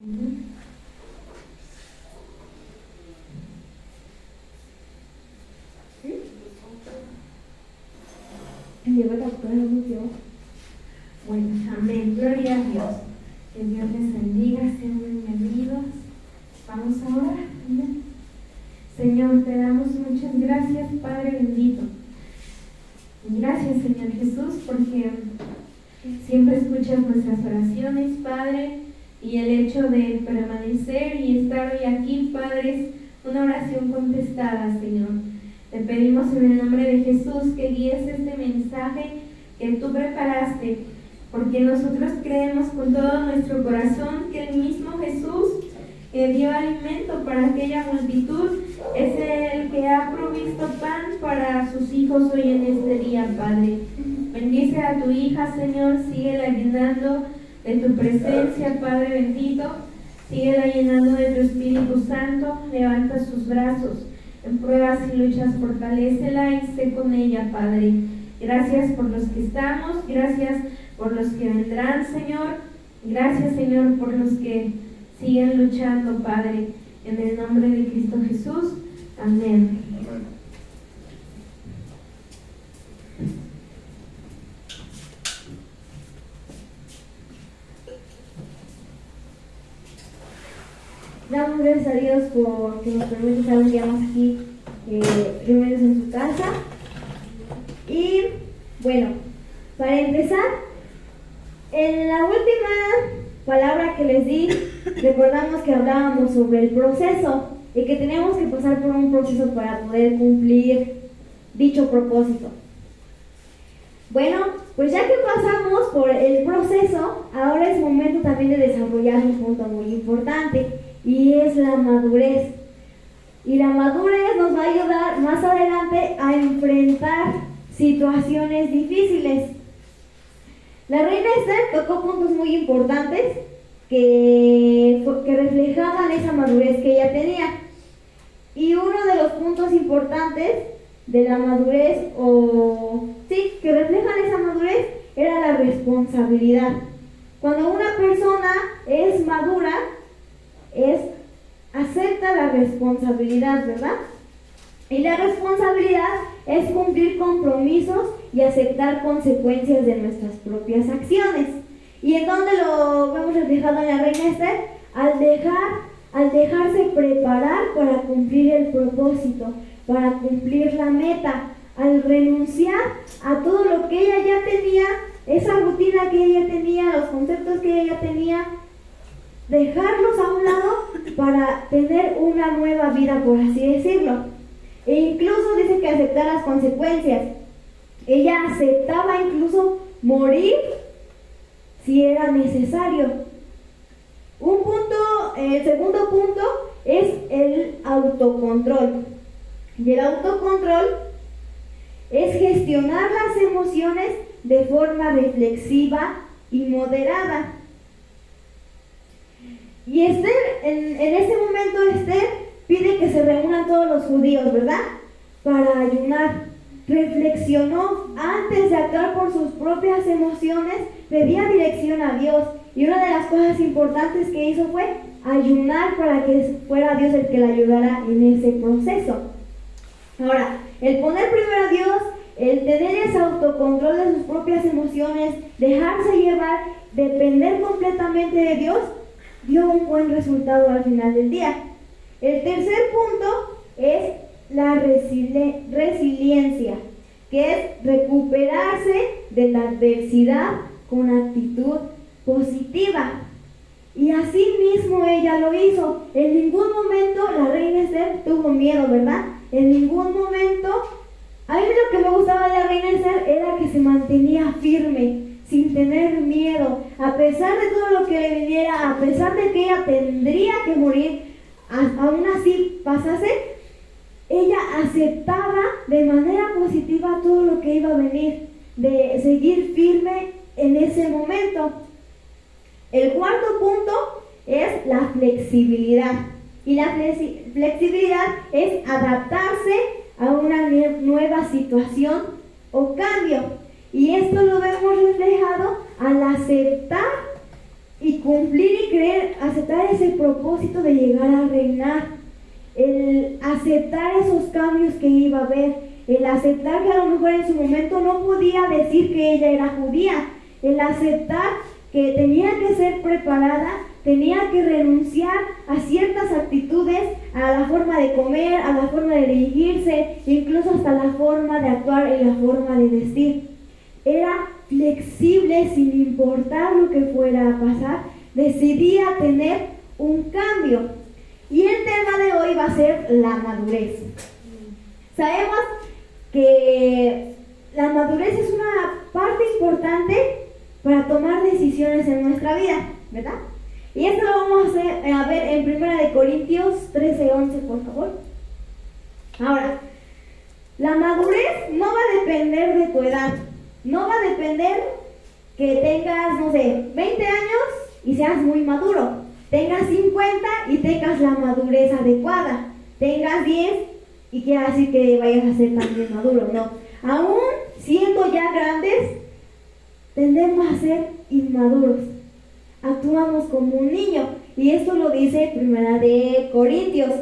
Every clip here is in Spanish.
Bueno, amén, gloria a Dios. Que Dios les bendiga, sean bienvenidos. Vamos a orar. Amén. Señor, te damos muchas gracias, Padre bendito. Gracias, Señor Jesús, porque siempre escuchas nuestras oraciones, Padre, y el hecho de permanecer y estar hoy aquí, Padre, es una oración contestada, Señor. Te pedimos en el nombre de Jesús que guíes este mensaje que tú preparaste, porque nosotros creemos con todo nuestro corazón que el mismo Jesús que dio alimento para aquella multitud es el que ha provisto pan para sus hijos hoy en este día, Padre. Bendice a tu hija, Señor, síguela llenando de tu presencia, Padre bendito, síguela llenando de tu Espíritu Santo, levanta sus brazos en pruebas y luchas, fortalécela y sé con ella, Padre. Gracias por los que estamos, gracias por los que vendrán, Señor. Gracias, Señor, por los que siguen luchando, Padre. En el nombre de Cristo Jesús. Amén. Amén. Damos gracias a Dios por que nos permite estar un día más aquí reunidos en su casa. Y bueno, para empezar, en la última palabra que les di, recordamos que hablábamos sobre el proceso y que tenemos que pasar por un proceso para poder cumplir dicho propósito. Bueno, pues ya que pasamos por el proceso, ahora es momento también de desarrollar un punto muy importante y es la madurez. Y la madurez nos va a ayudar más adelante a enfrentar situaciones difíciles. La reina Esther tocó puntos muy importantes que reflejaban esa madurez que ella tenía. Y uno de los puntos importantes de la madurez, que reflejan esa madurez, era la responsabilidad. Cuando una persona es madura, acepta la responsabilidad, ¿verdad? Y la responsabilidad es cumplir compromisos y aceptar consecuencias de nuestras propias acciones. ¿Y en dónde lo vemos reflejado en la reina Esther? Al dejarse preparar para cumplir el propósito, para cumplir la meta, al renunciar a todo lo que ella ya tenía, esa rutina que ella tenía, los conceptos que ella tenía, dejarlos a un lado para tener una nueva vida, por así decirlo. E incluso dice que aceptar las consecuencias. Ella aceptaba incluso morir si era necesario. El segundo punto es el autocontrol. Y el autocontrol es gestionar las emociones de forma reflexiva y moderada. Y Esther, en ese momento Esther pide que se reúnan todos los judíos, ¿verdad? Para ayunar. Reflexionó antes de actuar por sus propias emociones, pedía dirección a Dios. Y una de las cosas importantes que hizo fue ayunar para que fuera Dios el que la ayudara en ese proceso. Ahora, el poner primero a Dios, el tener ese autocontrol de sus propias emociones, dejarse llevar, depender completamente de Dios, dio un buen resultado al final del día. El tercer punto es la resiliencia, que es recuperarse de la adversidad con actitud positiva. Y así mismo ella lo hizo. En ningún momento la reina Esther tuvo miedo, ¿verdad? En ningún momento. A mí lo que me gustaba de la reina Esther era que se mantenía firme, sin tener miedo, a pesar de todo lo que le viniera, a pesar de que ella tendría que morir, aún así pasase, ella aceptaba de manera positiva todo lo que iba a venir, de seguir firme en ese momento. El cuarto punto es la flexibilidad. Y la flexibilidad es adaptarse a una nueva situación o cambio. Y esto lo vemos reflejado al aceptar y cumplir y querer aceptar ese propósito de llegar a reinar, el aceptar esos cambios que iba a haber, el aceptar que a lo mejor en su momento no podía decir que ella era judía, el aceptar que tenía que ser preparada, tenía que renunciar a ciertas actitudes, a la forma de comer, a la forma de dirigirse, incluso hasta la forma de actuar y la forma de vestir. Era flexible sin importar lo que fuera a pasar, decidía tener un cambio. Y el tema de hoy va a ser la madurez. Sabemos que la madurez es una parte importante para tomar decisiones en nuestra vida, ¿verdad? Y esto lo vamos a ver en 1 Corintios 13:11, por favor. Ahora, la madurez no va a depender de tu edad. No va a depender que tengas, no sé, 20 años y seas muy maduro. Tengas 50 y tengas la madurez adecuada. Tengas 10 y quiere decir que vayas a ser también maduro. No. Aún siendo ya grandes, tendemos a ser inmaduros. Actuamos como un niño. Y esto lo dice 1 Corintios.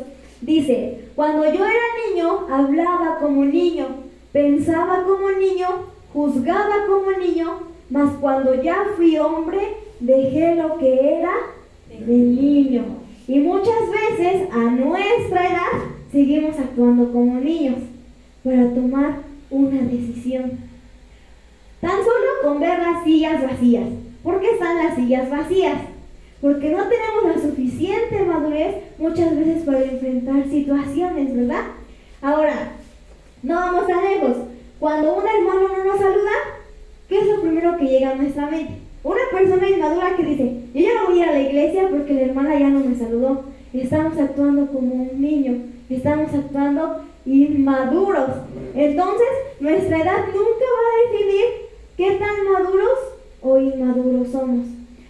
Dice, cuando yo era niño, hablaba como niño, pensaba como niño, juzgaba como niño, mas cuando ya fui hombre, dejé lo que era de niño. Y muchas veces a nuestra edad seguimos actuando como niños para tomar una decisión. Tan solo con ver las sillas vacías. ¿Por qué están las sillas vacías? Porque no tenemos la suficiente madurez muchas veces para enfrentar situaciones, ¿verdad? Ahora, no vamos tan lejos. Cuando un hermano no nos saluda, ¿qué es lo primero que llega a nuestra mente? Una persona inmadura que dice, yo ya no voy a ir a la iglesia porque la hermana ya no me saludó. Estamos actuando como un niño, estamos actuando inmaduros. Entonces, nuestra edad nunca va a definir qué tan maduros o inmaduros somos.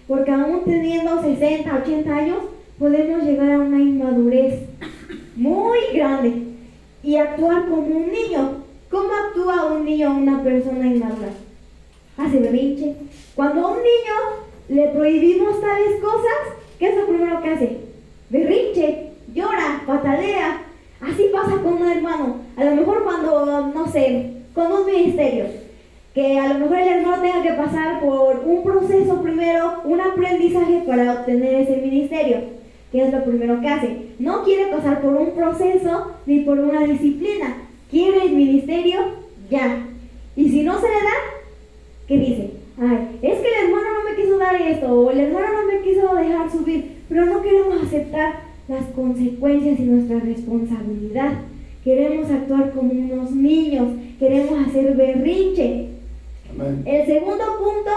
Porque aún teniendo 60, 80 años, podemos llegar a una inmadurez muy grande y actuar como un niño. ¿Cómo actúa un niño o una persona inmadura? Hace berrinche. Cuando a un niño le prohibimos tales cosas, ¿qué es lo primero que hace? Berrinche, llora, patalea. Así pasa con un hermano. A lo mejor cuando, no sé, con un ministerio, que a lo mejor el hermano tenga que pasar por un proceso primero, un aprendizaje para obtener ese ministerio. ¿Qué es lo primero que hace? No quiere pasar por un proceso ni por una disciplina. Quiere el ministerio ya. Y si no se le da, ¿qué dice? Ay, es que el hermano no me quiso dar esto, o el hermano no me quiso dejar subir, pero no queremos aceptar las consecuencias y nuestra responsabilidad. Queremos actuar como unos niños, queremos hacer berrinche. Amén. El segundo punto,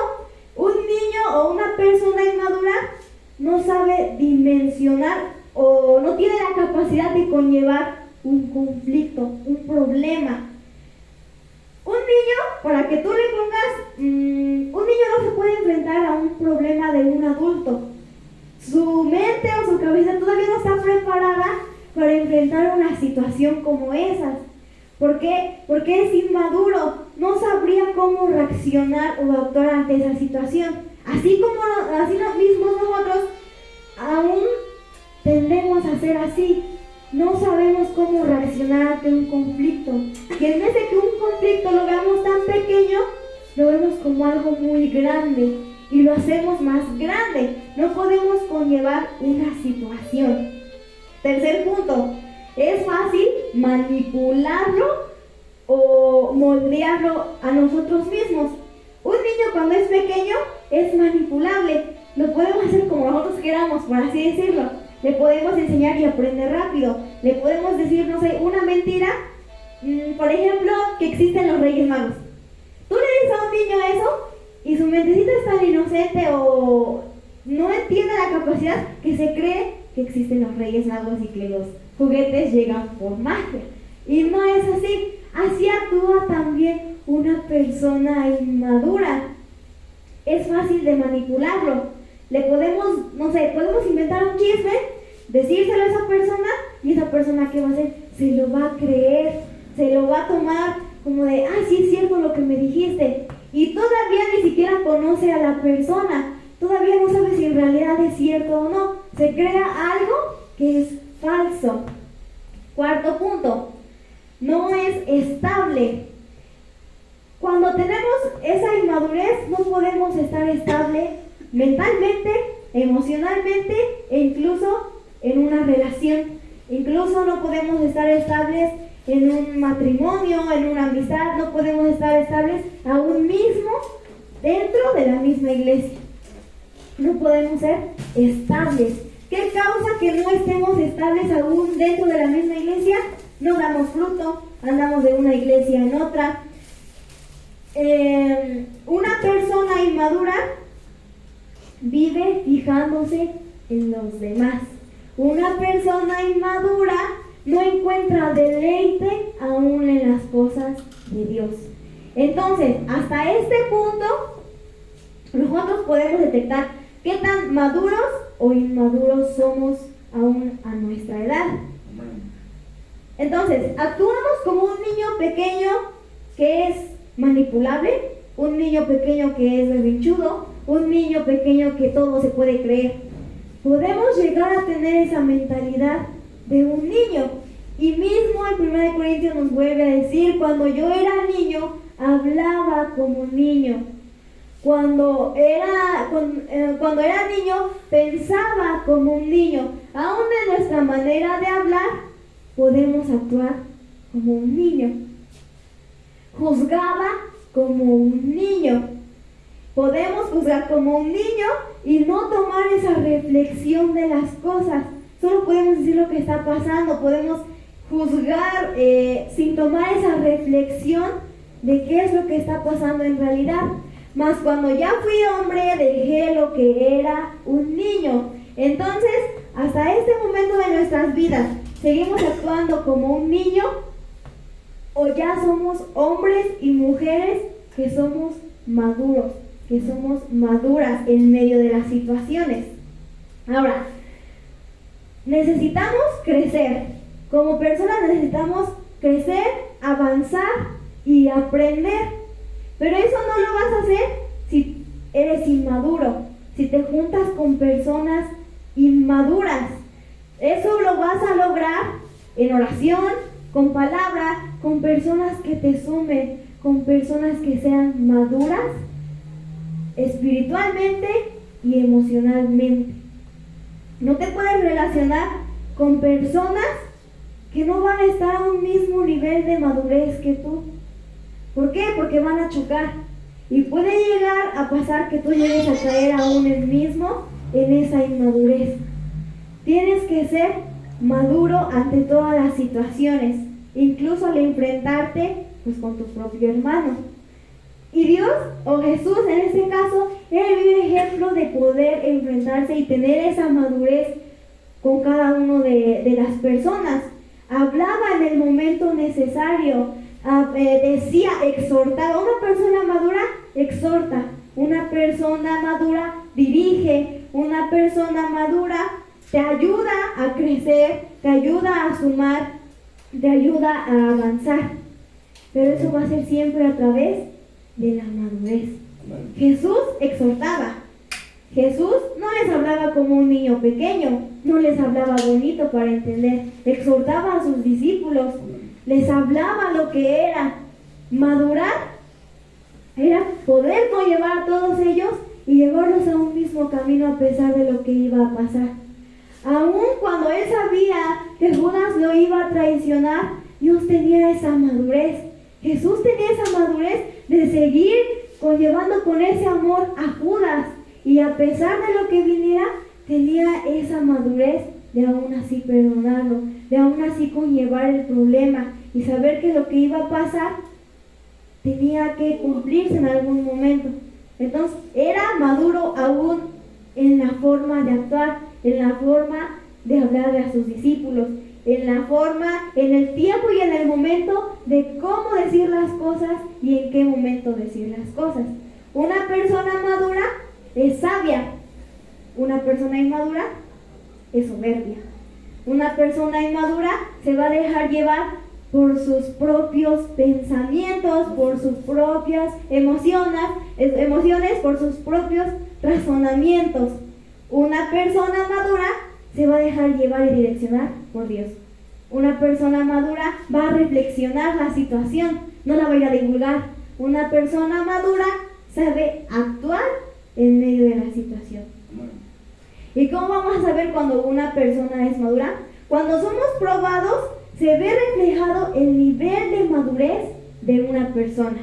un niño o una persona inmadura no sabe dimensionar o no tiene la capacidad de conllevar un conflicto, un problema. Un niño, para que tú le pongas, un niño no se puede enfrentar a un problema de un adulto. Su mente o su cabeza todavía no está preparada para enfrentar una situación como esa. ¿Por qué? Porque es inmaduro, no sabría cómo reaccionar o actuar ante esa situación. Así mismos nosotros aún tendemos a ser así. No sabemos cómo reaccionar ante un conflicto. Y en vez de que un conflicto lo veamos tan pequeño, lo vemos como algo muy grande y lo hacemos más grande. No podemos conllevar una situación. Tercer punto, es fácil manipularlo o moldearlo a nosotros mismos. Un niño cuando es pequeño es manipulable. Lo podemos hacer como nosotros queramos, por así decirlo. Le podemos enseñar y aprender rápido. Le podemos decir, no sé, una mentira. Por ejemplo, que existen los Reyes Magos. Tú le dices a un niño eso y su mentecita es tan inocente o no entiende la capacidad que se cree que existen los Reyes Magos y que los juguetes llegan por magia. Y no es así. Así actúa también una persona inmadura. Es fácil de manipularlo. Le podemos, no sé, podemos inventar un chisme, decírselo a esa persona y esa persona, ¿qué va a hacer? Se lo va a creer, se lo va a tomar como de, sí es cierto lo que me dijiste. Y todavía ni siquiera conoce a la persona, todavía no sabe si en realidad es cierto o no. Se crea algo que es falso. Cuarto punto, no es estable. Cuando tenemos esa inmadurez, no podemos estar estable mentalmente, emocionalmente e incluso en una relación. Incluso no podemos estar estables en un matrimonio, en una amistad, no podemos estar estables aún mismo dentro de la misma iglesia. No podemos ser estables. ¿Qué causa que no estemos estables aún dentro de la misma iglesia? No damos fruto, andamos de una iglesia en otra. Una persona inmadura vive fijándose en los demás. Una persona inmadura no encuentra deleite aún en las cosas de Dios. Entonces, hasta este punto, nosotros podemos detectar qué tan maduros o inmaduros somos aún a nuestra edad. Entonces, actuamos como un niño pequeño que es manipulable, un niño pequeño que es berrinchudo, un niño pequeño que todo se puede creer. Podemos llegar a tener esa mentalidad de un niño. Y mismo en 1 Corintios nos vuelve a decir, cuando yo era niño, hablaba como niño. Cuando era niño, pensaba como un niño. Aún en nuestra manera de hablar, podemos actuar como un niño. Juzgaba como un niño. Podemos juzgar como un niño y no tomar esa reflexión de las cosas. Solo podemos decir lo que está pasando. Podemos juzgar sin tomar esa reflexión de qué es lo que está pasando en realidad. Mas cuando ya fui hombre, dejé lo que era un niño. Entonces, hasta este momento de nuestras vidas, ¿seguimos actuando como un niño? ¿O ya somos hombres y mujeres que somos maduros, que somos maduras en medio de las situaciones? Ahora, necesitamos crecer. Como personas necesitamos crecer, avanzar y aprender. Pero eso no lo vas a hacer si eres inmaduro, si te juntas con personas inmaduras. Eso lo vas a lograr en oración, con palabra, con personas que te sumen, con personas que sean maduras espiritualmente y emocionalmente. No te puedes relacionar con personas que no van a estar a un mismo nivel de madurez que tú. ¿Por qué? Porque van a chocar. Y puede llegar a pasar que tú llegues a caer aún el mismo en esa inmadurez. Tienes que ser maduro ante todas las situaciones, incluso al enfrentarte pues, con tu propio hermano. Y Dios, o Jesús en este caso, Él vive ejemplo de poder enfrentarse y tener esa madurez con cada uno de las personas. Hablaba en el momento necesario, decía, exhortaba. Una persona madura exhorta, una persona madura dirige, una persona madura te ayuda a crecer, te ayuda a sumar, te ayuda a avanzar. Pero eso va a ser siempre a través de la madurez. Jesús exhortaba. Jesús no les hablaba como un niño pequeño, no les hablaba bonito para entender. Exhortaba a sus discípulos, les hablaba lo que era madurar, era poder conllevar a todos ellos y llevarlos a un mismo camino a pesar de lo que iba a pasar. Aún cuando él sabía que Judas lo iba a traicionar, Dios tenía esa madurez. Jesús tenía esa madurez de seguir conllevando con ese amor a Judas. Y a pesar de lo que viniera, tenía esa madurez de aún así perdonarlo, de aún así conllevar el problema y saber que lo que iba a pasar tenía que cumplirse en algún momento. Entonces, era maduro aún en la forma de actuar, en la forma de hablarle a sus discípulos, en la forma, en el tiempo y en el momento de cómo decir las cosas y en qué momento decir las cosas. Una persona madura es sabia, una persona inmadura es soberbia. Una persona inmadura se va a dejar llevar por sus propios pensamientos, por sus propias emociones, por sus propios razonamientos. Una persona madura se va a dejar llevar y direccionar por Dios. Una persona madura va a reflexionar la situación, no la va a ir a divulgar. Una persona madura sabe actuar en medio de la situación. ¿Y cómo vamos a saber cuando una persona es madura? Cuando somos probados, se ve reflejado el nivel de madurez de una persona.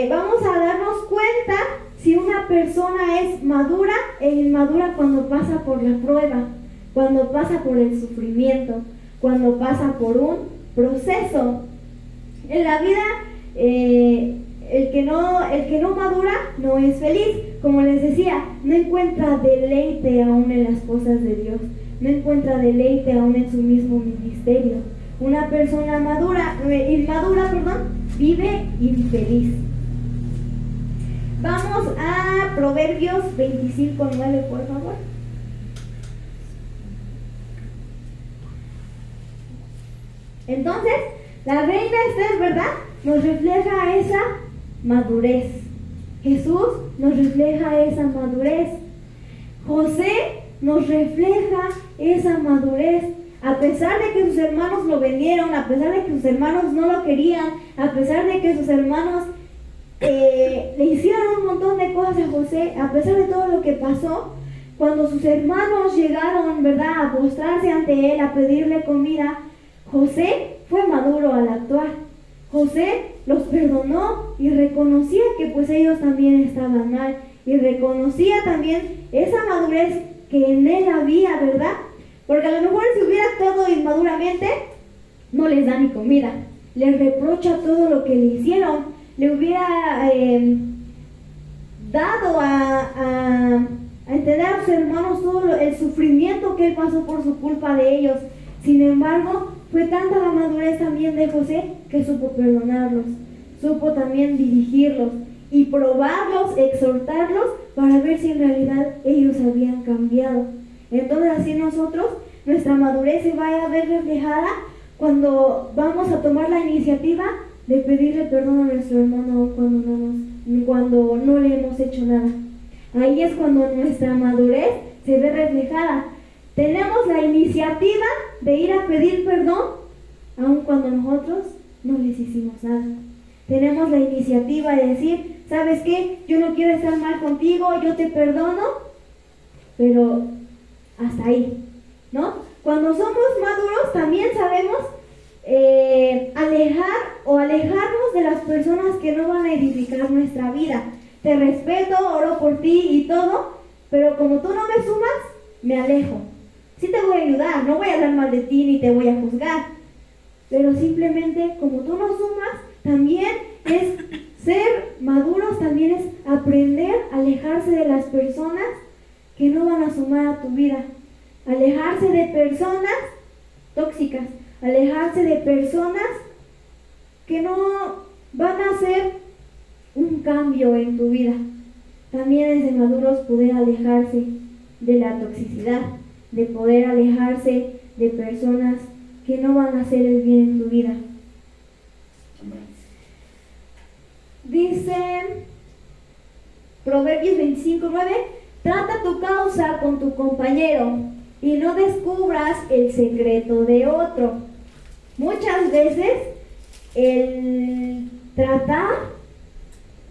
Vamos a darnos cuenta si una persona es madura e inmadura cuando pasa por la prueba, cuando pasa por el sufrimiento, cuando pasa por un proceso. En la vida, el que no madura no es feliz. Como les decía, no encuentra deleite aún en las cosas de Dios, no encuentra deleite aún en su mismo ministerio. Una persona inmadura, vive infeliz. Vamos a Proverbios 25:9, por favor. Entonces, la reina Esther, ¿verdad?, nos refleja esa madurez. Jesús nos refleja esa madurez. José nos refleja esa madurez. A pesar de que sus hermanos lo vendieron, a pesar de que sus hermanos no lo querían, a pesar de que sus hermanos le hicieron un montón de cosas a José, a pesar de todo lo que pasó, cuando sus hermanos llegaron, ¿verdad?, a postrarse ante él, a pedirle comida, José fue maduro al actuar. José los perdonó y reconocía que pues ellos también estaban mal, y reconocía también esa madurez que en él había, ¿verdad? Porque a lo mejor si hubiera actuado inmaduramente, no les da ni comida, les reprocha todo lo que le hicieron, le hubiera dado a entender a sus hermanos todo el sufrimiento que él pasó por su culpa de ellos. Sin embargo, fue tanta la madurez también de José que supo perdonarlos, supo también dirigirlos y probarlos, exhortarlos para ver si en realidad ellos habían cambiado. Entonces así nosotros, nuestra madurez se va a ver reflejada cuando vamos a tomar la iniciativa de pedirle perdón a nuestro hermano cuando no le hemos hecho nada. Ahí es cuando nuestra madurez se ve reflejada. Tenemos la iniciativa de ir a pedir perdón, aun cuando nosotros no les hicimos nada. Tenemos la iniciativa de decir, ¿sabes qué? Yo no quiero estar mal contigo, yo te perdono, pero hasta ahí, ¿no? Cuando somos maduros también sabemos alejarnos de las personas que no van a edificar nuestra vida. Te respeto, oro por ti y todo, pero como tú no me sumas, me alejo. Sí te voy a ayudar, no voy a hablar mal de ti ni te voy a juzgar, pero simplemente como tú no sumas, también es ser maduros, también es aprender a alejarse de las personas que no van a sumar a tu vida, alejarse de personas tóxicas, alejarse de personas que no van a hacer un cambio en tu vida. También es de maduros poder alejarse de la toxicidad, de poder alejarse de personas que no van a hacer el bien en tu vida. Dice Proverbios 25:9, trata tu causa con tu compañero y no descubras el secreto de otro. Muchas veces el tratar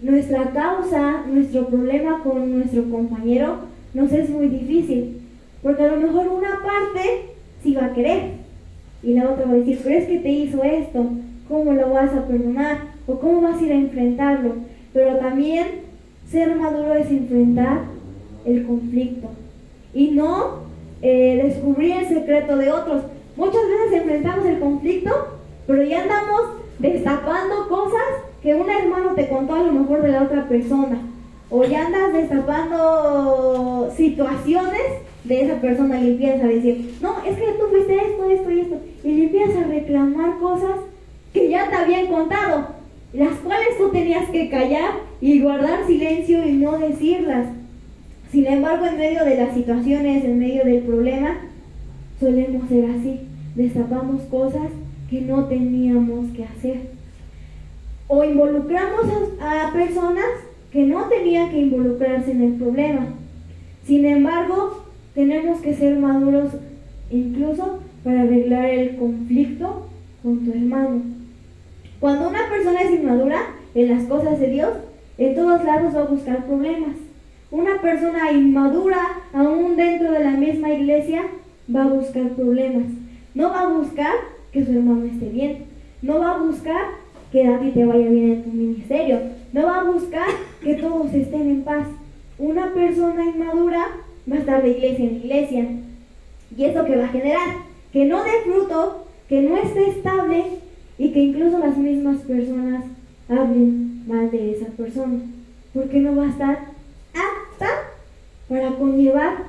nuestra causa, nuestro problema con nuestro compañero nos es muy difícil, porque a lo mejor una parte sí va a querer y la otra va a decir, pero es que te hizo esto, ¿cómo lo vas a perdonar? ¿O cómo vas a ir a enfrentarlo? Pero también ser maduro es enfrentar el conflicto y no descubrir el secreto de otros. Muchas veces enfrentamos el conflicto, pero ya andamos destapando cosas que un hermano te contó a lo mejor de la otra persona, o ya andas destapando situaciones de esa persona y empiezas a decir, no, es que tú fuiste esto y esto, y le empiezas a reclamar cosas que ya te habían contado, las cuales tú tenías que callar y guardar silencio y no decirlas. Sin embargo, en medio de las situaciones, en medio del problema, solemos ser así, destapamos cosas que no teníamos que hacer. O involucramos a personas que no tenían que involucrarse en el problema. Sin embargo, tenemos que ser maduros incluso para arreglar el conflicto con tu hermano. Cuando una persona es inmadura en las cosas de Dios, en todos lados va a buscar problemas. Una persona inmadura, aún dentro de la misma iglesia, va a buscar problemas. No va a buscar que su hermano esté bien. No va a buscar que a ti te vaya bien en tu ministerio. No va a buscar que todos estén en paz. Una persona inmadura va a estar de iglesia en iglesia. ¿Y eso qué va a generar? Que no dé fruto, que no esté estable y que incluso las mismas personas hablen mal de esa persona. Porque no va a estar apta para conllevar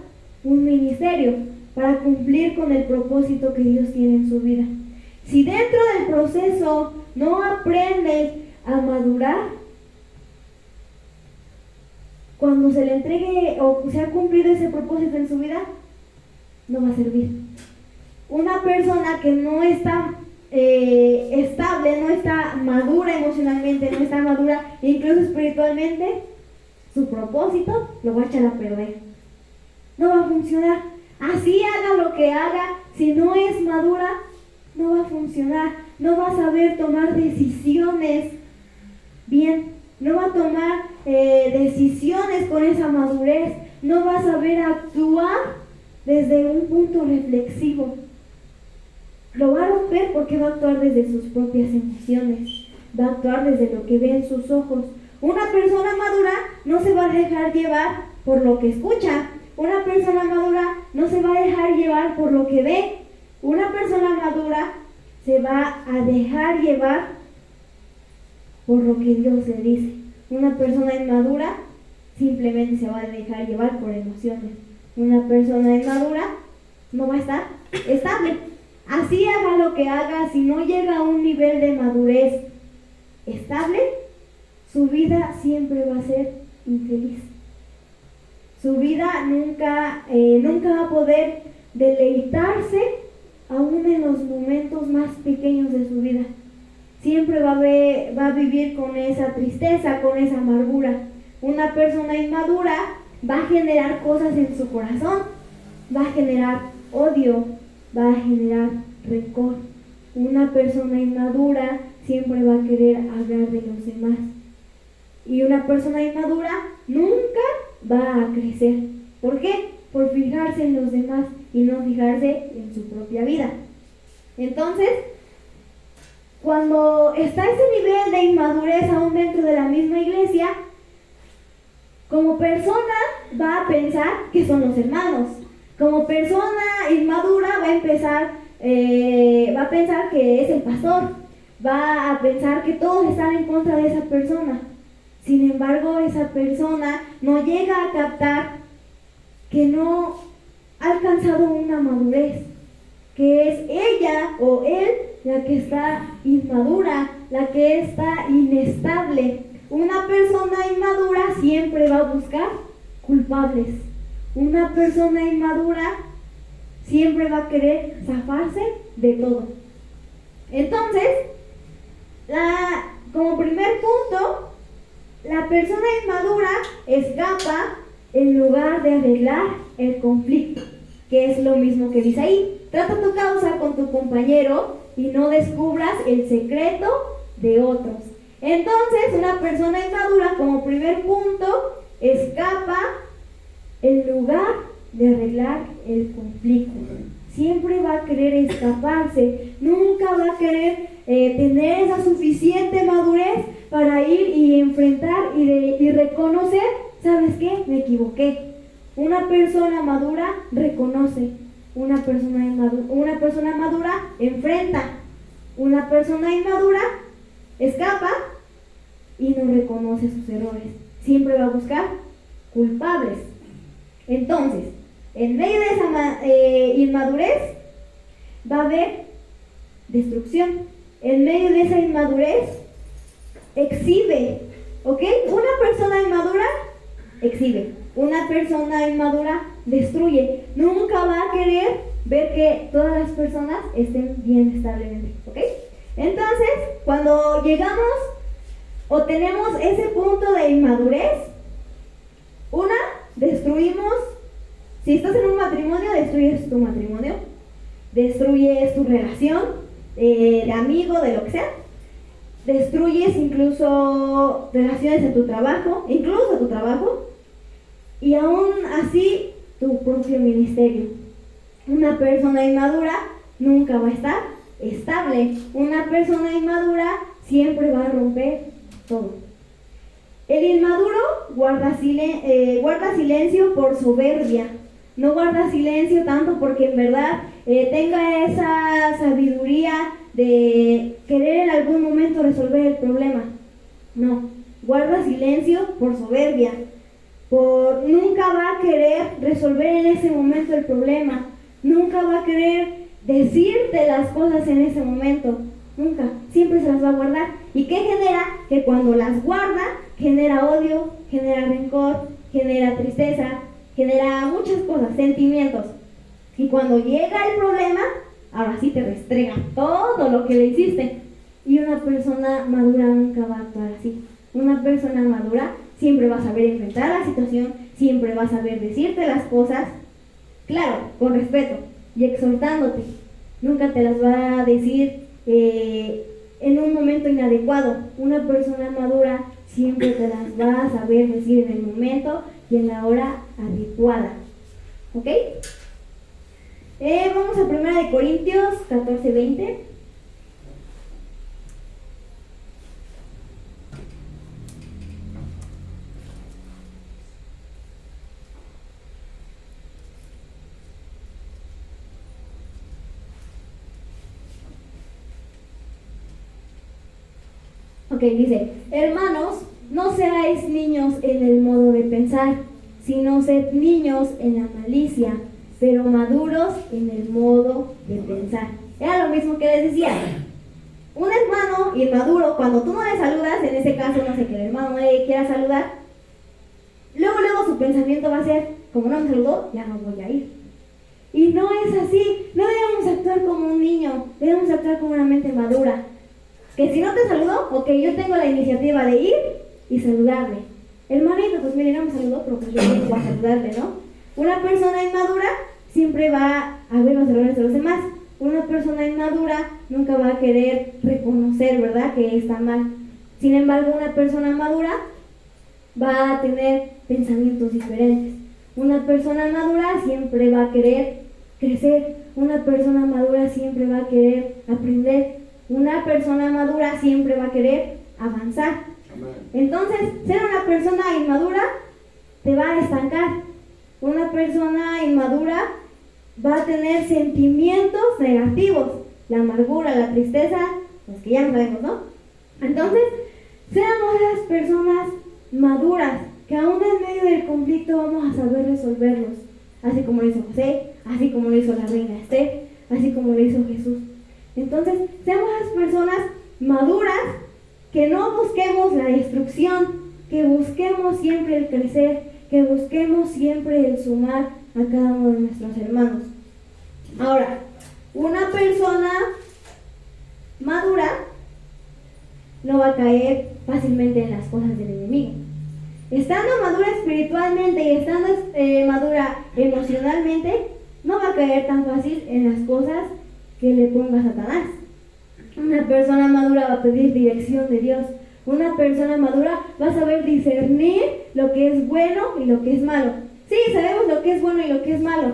un ministerio, para cumplir con el propósito que Dios tiene en su vida. Si dentro del proceso no aprendes a madurar, cuando se le entregue o se ha cumplido ese propósito en su vida, no va a servir. Una persona que no está estable, no está madura emocionalmente, no está madura incluso espiritualmente, su propósito lo va a echar a perder. No va a funcionar. Así haga lo que haga, si no es madura, no va a funcionar. No va a saber tomar decisiones bien. No va a tomar decisiones con esa madurez. No va a saber actuar desde un punto reflexivo. Lo va a romper porque va a actuar desde sus propias emociones. Va a actuar desde lo que ve en sus ojos. Una persona madura no se va a dejar llevar por lo que escucha. Una persona madura no se va a dejar llevar por lo que ve. Una persona madura se va a dejar llevar por lo que Dios le dice. Una persona inmadura simplemente se va a dejar llevar por emociones. Una persona inmadura no va a estar estable. Así haga lo que haga, si no llega a un nivel de madurez estable, su vida siempre va a ser infeliz. Su vida nunca va a poder deleitarse aún en los momentos más pequeños de su vida. Siempre va a vivir con esa tristeza, con esa amargura. Una persona inmadura va a generar cosas en su corazón, va a generar odio, va a generar rencor. Una persona inmadura siempre va a querer hablar de los demás. Y una persona inmadura nunca va a crecer. ¿Por qué? Por fijarse en los demás y no fijarse en su propia vida. Entonces, cuando está ese nivel de inmadurez aún dentro de la misma iglesia, como persona va a pensar que son los hermanos. Como persona inmadura va a pensar que es el pastor. Va a pensar que todos están en contra de esa persona. Sin embargo, esa persona no llega a captar que no ha alcanzado una madurez, que es ella o él la que está inmadura, la que está inestable. Una persona inmadura siempre va a buscar culpables. Una persona inmadura siempre va a querer zafarse de todo. Entonces, como primer punto, la persona inmadura escapa en lugar de arreglar el conflicto, que es lo mismo que dice ahí. Trata tu causa con tu compañero y no descubras el secreto de otros. Entonces, una persona inmadura, como primer punto, escapa en lugar de arreglar el conflicto. Siempre va a querer escaparse, nunca va a querer tener esa suficiente madurez para ir y enfrentar y reconocer, ¿sabes qué? Me equivoqué. Una persona madura reconoce, una persona madura enfrenta, una persona inmadura escapa y no reconoce sus errores. Siempre va a buscar culpables. Entonces, en medio de esa inmadurez va a haber destrucción. En medio de esa inmadurez exhibe, ¿ok? Una persona inmadura exhibe. Una persona inmadura destruye. Nunca va a querer ver que todas las personas estén bien establemente, ¿ok? Entonces, cuando llegamos o tenemos ese punto de inmadurez, destruimos, si estás en un matrimonio, destruyes tu matrimonio, destruyes tu relación de amigo, de lo que sea, destruyes incluso relaciones en tu trabajo, incluso tu trabajo, y aún así tu propio ministerio. Una persona inmadura nunca va a estar estable. Una persona inmadura siempre va a romper todo. El inmaduro guarda silencio por soberbia. No guarda silencio tanto porque en verdad tenga esa sabiduría de querer en algún momento resolver el problema. No, guarda silencio por soberbia. Nunca va a querer resolver en ese momento el problema. Nunca va a querer decirte las cosas en ese momento. Nunca. Siempre se las va a guardar. ¿Y qué genera? Que cuando las guarda, genera odio, genera rencor, genera tristeza, genera muchas cosas, sentimientos. Y cuando llega el problema, ahora sí te restrega todo lo que le hiciste. Y una persona madura nunca va a actuar así. Una persona madura siempre va a saber enfrentar la situación, siempre va a saber decirte las cosas, claro, con respeto y exhortándote. Nunca te las va a decir en un momento inadecuado. Una persona madura siempre te las va a saber decir en el momento y en la hora adecuada. ¿Ok? Vamos a 1 Corintios 14:20. Ok, dice: hermanos, no seáis niños en el modo de pensar, sino sed niños en la malicia, pero maduros en el modo de pensar. Era lo mismo que les decía. Un hermano inmaduro, cuando tú no le saludas, en este caso, no sé, que el hermano no le quiera saludar, luego su pensamiento va a ser: como no me saludó, ya no voy a ir. Y no es así. No debemos actuar como un niño, debemos actuar como una mente madura. Que si no te saludó, ok, yo tengo la iniciativa de ir y saludarle. Hermanito, pues mire, no me saludó, pero pues yo vengo a saludarle, ¿no? Una persona inmadura siempre va a ver los errores de los demás. Una persona inmadura nunca va a querer reconocer, ¿verdad?, que está mal. Sin embargo, una persona madura va a tener pensamientos diferentes. Una persona madura siempre va a querer crecer. Una persona madura siempre va a querer aprender. Una persona madura siempre va a querer avanzar. Amén. Entonces, ser una persona inmadura te va a estancar. Una persona inmadura va a tener sentimientos negativos, la amargura, la tristeza, los que ya no sabemos, ¿no? Entonces, seamos esas personas maduras, que aún en medio del conflicto vamos a saber resolverlos, así como lo hizo José, así como lo hizo la reina Esther, así como lo hizo Jesús. Entonces, seamos esas personas maduras, que no busquemos la destrucción, que busquemos siempre el crecer, que busquemos siempre el sumar a cada uno de nuestros hermanos. Ahora, una persona madura no va a caer fácilmente en las cosas del enemigo. Estando madura espiritualmente y estando madura emocionalmente, no va a caer tan fácil en las cosas que le ponga Satanás. Una persona madura va a pedir dirección de Dios. Una persona madura va a saber discernir lo que es bueno y lo que es malo. Sí, sabemos lo que es bueno y lo que es malo,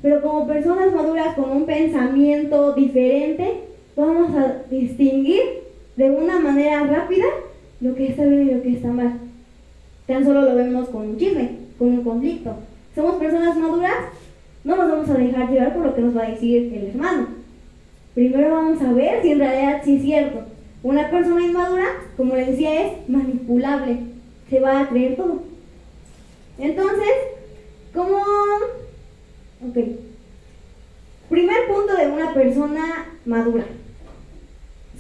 pero como personas maduras con un pensamiento diferente, vamos a distinguir de una manera rápida lo que está bien y lo que está mal. Tan solo lo vemos con un chisme, con un conflicto. Somos personas maduras, no nos vamos a dejar llevar por lo que nos va a decir el hermano. Primero vamos a ver si en realidad sí es cierto. Una persona inmadura, como les decía, es manipulable. Se va a creer todo. Entonces, ¿cómo? Ok. Primer punto de una persona madura: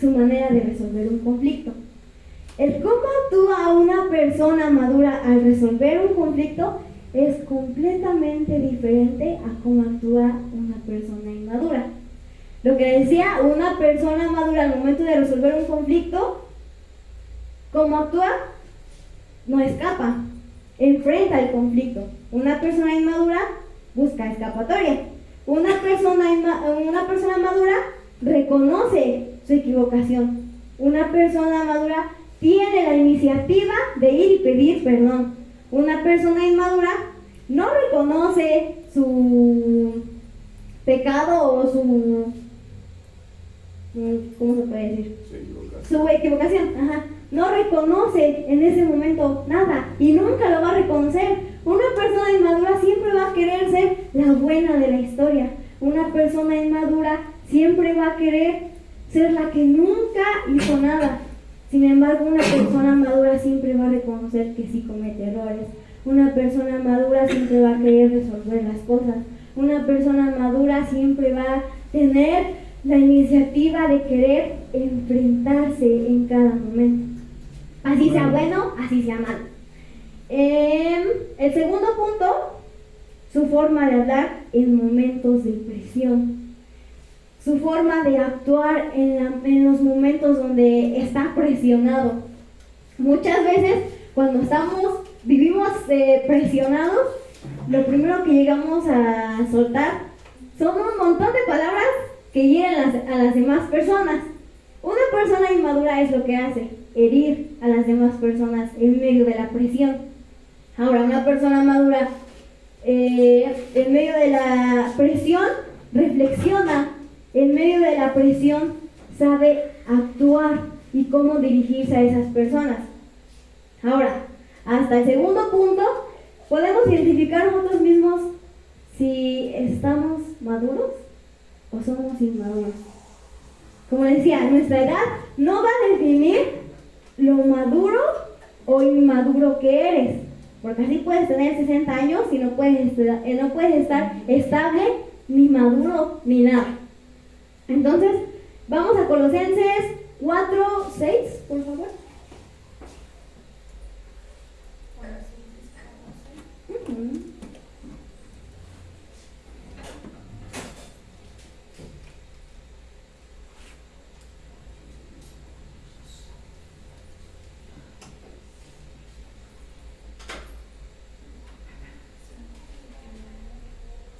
su manera de resolver un conflicto. El cómo actúa una persona madura al resolver un conflicto es completamente diferente a cómo actúa una persona inmadura. Lo que decía, una persona madura al momento de resolver un conflicto, ¿cómo actúa? No escapa, enfrenta el conflicto. Una persona inmadura busca escapatoria. Una persona madura reconoce su equivocación. Una persona madura tiene la iniciativa de ir y pedir perdón. Una persona inmadura no reconoce su pecado o su... ¿cómo se puede decir? Su equivocación. No reconoce en ese momento nada y nunca lo va a reconocer. Una persona inmadura siempre va a querer ser la buena de la historia. Una persona inmadura siempre va a querer ser la que nunca hizo nada. Sin embargo, una persona madura siempre va a reconocer que sí comete errores. Una persona madura siempre va a querer resolver las cosas. Una persona madura siempre va a tener la iniciativa de querer enfrentarse en cada momento. Así sea bueno, así sea malo. El segundo punto, su forma de hablar en momentos de presión. Su forma de actuar en los momentos donde está presionado. Muchas veces cuando vivimos presionados, lo primero que llegamos a soltar son un montón de palabras que hieren a las demás personas. Una persona inmadura es lo que hace, herir a las demás personas en medio de la presión. Ahora, una persona madura en medio de la presión reflexiona. En medio de la presión sabe actuar y cómo dirigirse a esas personas. Ahora, hasta el segundo punto, podemos identificar nosotros mismos si estamos maduros o somos inmaduros. Como decía, nuestra edad no va a definir lo maduro o inmaduro que eres. Porque así puedes tener 60 años y no puedes estar estable, ni maduro, ni nada. Entonces, vamos a Colosenses 4:6, por favor.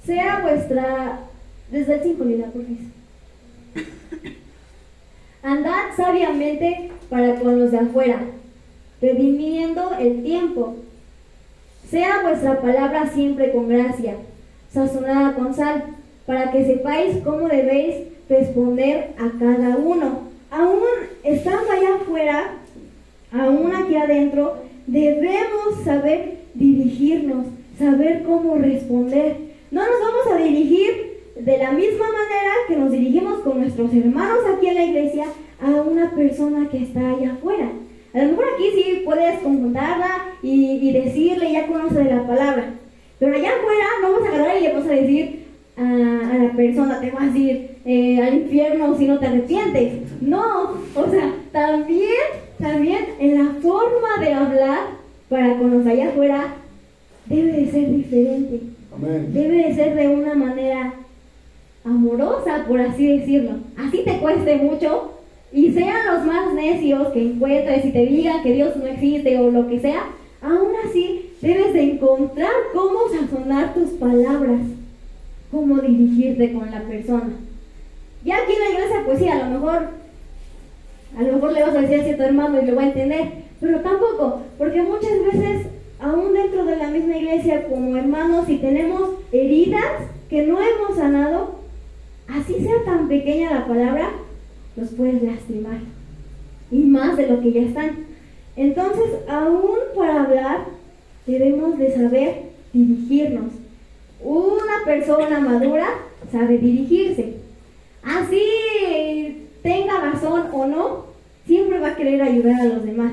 Sea vuestra... Desde el 5, Lila, por favor. Andad sabiamente para con los de afuera, redimiendo el tiempo. Sea vuestra palabra siempre con gracia, sazonada con sal, para que sepáis cómo debéis responder a cada uno. Aún estando allá afuera, aún aquí adentro, debemos saber dirigirnos, saber cómo responder. No nos vamos a dirigir de la misma manera que nos dirigimos con nuestros hermanos aquí en la iglesia a una persona que está allá afuera. A lo mejor aquí sí puedes confrontarla y decirle, ya conoce de la palabra. Pero allá afuera no vas a agarrar y le vas a decir a la persona, te vas a ir al infierno si no te arrepientes. No, o sea, también en la forma de hablar para con los allá afuera debe de ser diferente. Amén. Debe de ser de una manera amorosa, por así decirlo. Así te cueste mucho y sean los más necios que encuentres y te digan que Dios no existe o lo que sea, aún así debes de encontrar cómo sazonar tus palabras, cómo dirigirte con la persona. Ya aquí en la iglesia, pues sí, a lo mejor le vas a decir así a tu hermano y lo va a entender, pero tampoco, porque muchas veces aún dentro de la misma iglesia como hermanos, si tenemos heridas que no hemos sanado, así sea tan pequeña la palabra, los puedes lastimar, y más de lo que ya están. Entonces, aún para hablar, debemos de saber dirigirnos. Una persona madura sabe dirigirse. Así tenga razón o no, siempre va a querer ayudar a los demás.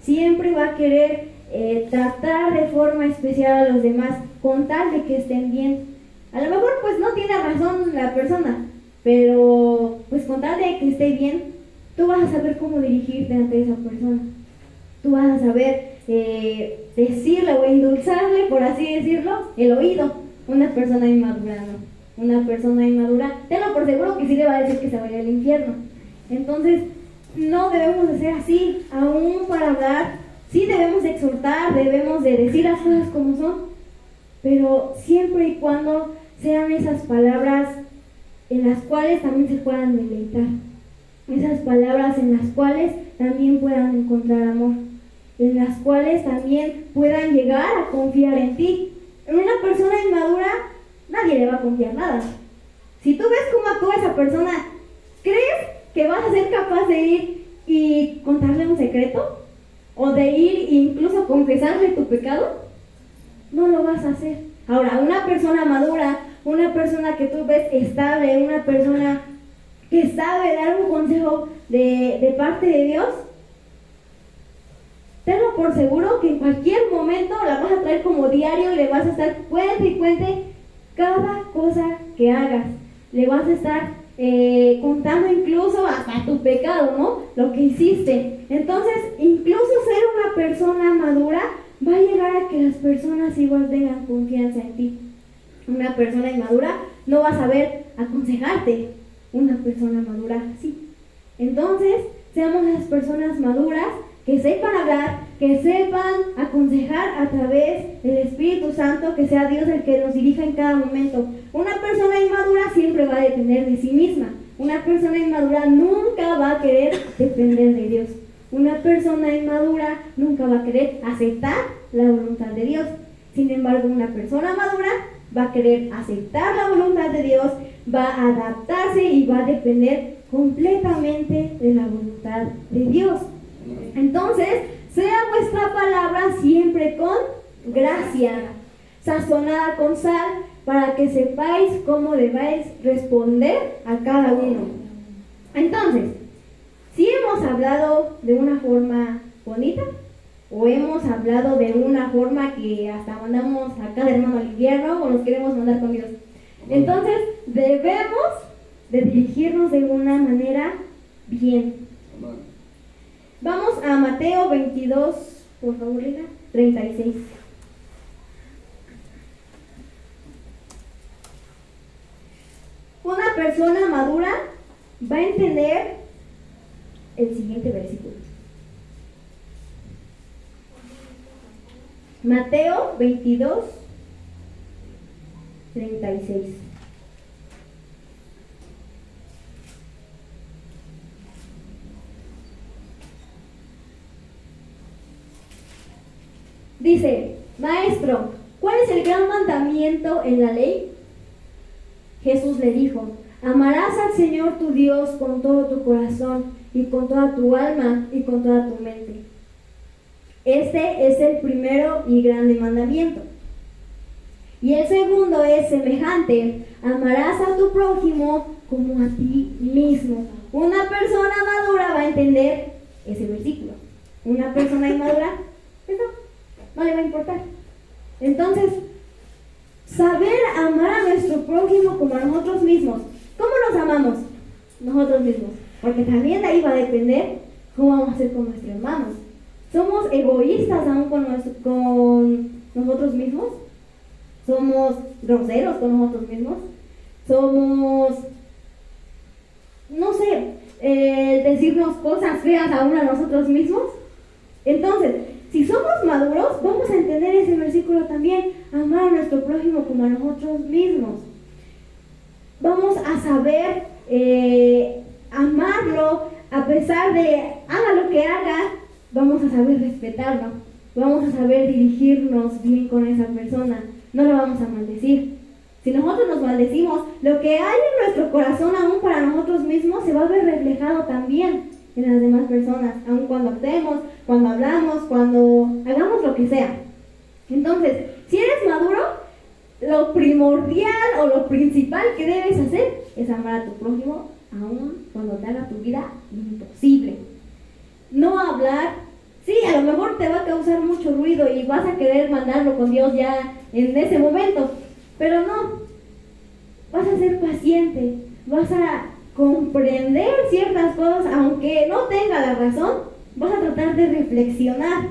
Siempre va a querer tratar de forma especial a los demás, con tal de que estén bien. A lo mejor pues no tiene razón la persona, pero pues con tal de que esté bien, tú vas a saber cómo dirigirte ante esa persona. Tú vas a saber decirle o endulzarle, por así decirlo, el oído. Una persona inmadura no. Una persona inmadura, tenlo por seguro que sí le va a decir que se vaya al infierno. Entonces, no debemos de ser así, aún para hablar. Sí debemos de exhortar, debemos de decir las cosas como son, pero siempre y cuando sean esas palabras en las cuales también se puedan deleitar. Esas palabras en las cuales también puedan encontrar amor, en las cuales también puedan llegar a confiar en ti. En una persona inmadura nadie le va a confiar nada. Si tú ves cómo actúa esa persona, ¿crees que vas a ser capaz de ir y contarle un secreto? ¿O de ir e incluso confesarle tu pecado? No lo vas a hacer. Ahora, una persona madura, una persona que tú ves estable, una persona que sabe dar un consejo de parte de Dios, tenlo por seguro que en cualquier momento la vas a traer como diario y le vas a estar cuente y cuente cada cosa que hagas. Le vas a estar contando incluso hasta tu pecado, ¿no? Lo que hiciste. Entonces, incluso ser una persona madura va a llegar a que las personas igual tengan confianza en ti. Una persona inmadura no va a saber aconsejarte. Una persona madura sí. Entonces, seamos las personas maduras que sepan hablar, que sepan aconsejar a través del Espíritu Santo, que sea Dios el que nos dirija en cada momento. Una persona inmadura siempre va a depender de sí misma. Una persona inmadura nunca va a querer depender de Dios. Una persona inmadura nunca va a querer aceptar la voluntad de Dios. Sin embargo, una persona madura va a querer aceptar la voluntad de Dios, va a adaptarse y va a depender completamente de la voluntad de Dios. Entonces, sea vuestra palabra siempre con gracia, sazonada con sal, para que sepáis cómo debáis responder a cada uno. Entonces, si hemos hablado de una forma bonita, o hemos hablado de una forma que hasta mandamos a cada hermano al infierno, o nos queremos mandar con Dios. Entonces, debemos de dirigirnos de una manera bien. Vamos a Mateo 22, por favor, Lina, 36. Una persona madura va a entender el siguiente versículo. Mateo 22, 36. Dice, Maestro, ¿cuál es el gran mandamiento en la ley? Jesús le dijo, amarás al Señor tu Dios con todo tu corazón y con toda tu alma y con toda tu mente. Este es el primero y grande mandamiento. Y el segundo es semejante, amarás a tu prójimo como a ti mismo. Una persona madura va a entender ese versículo. Una persona inmadura, eso no le va a importar. Entonces, saber amar a nuestro prójimo como a nosotros mismos. ¿Cómo nos amamos? Nosotros mismos. Porque también de ahí va a depender cómo vamos a ser con nuestros hermanos. ¿Somos egoístas aún con nosotros mismos? ¿Somos groseros con nosotros mismos? ¿Somos, no sé, decirnos cosas feas aún a nosotros mismos? Entonces, si somos maduros, vamos a entender ese versículo también, amar a nuestro prójimo como a nosotros mismos. Vamos a saber amarlo a pesar de haga lo que haga, vamos a saber respetarlo, vamos a saber dirigirnos bien con esa persona, no lo vamos a maldecir. Si nosotros nos maldecimos, lo que hay en nuestro corazón aún para nosotros mismos se va a ver reflejado también en las demás personas, aun cuando actuemos, cuando hablamos, cuando hagamos lo que sea. Entonces, si eres maduro, lo primordial o lo principal que debes hacer es amar a tu prójimo, aun cuando te haga tu vida imposible. No hablar, sí, a lo mejor te va a causar mucho ruido y vas a querer mandarlo con Dios ya en ese momento, pero no, vas a ser paciente, vas a comprender ciertas cosas, aunque no tenga la razón, vas a tratar de reflexionar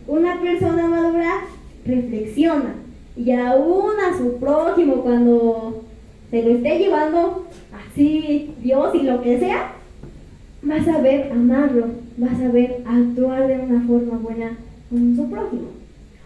Una persona madura reflexiona y aún a su prójimo cuando se lo esté llevando así Dios y lo que sea, va a saber amarlo, va a saber actuar de una forma buena con su prójimo.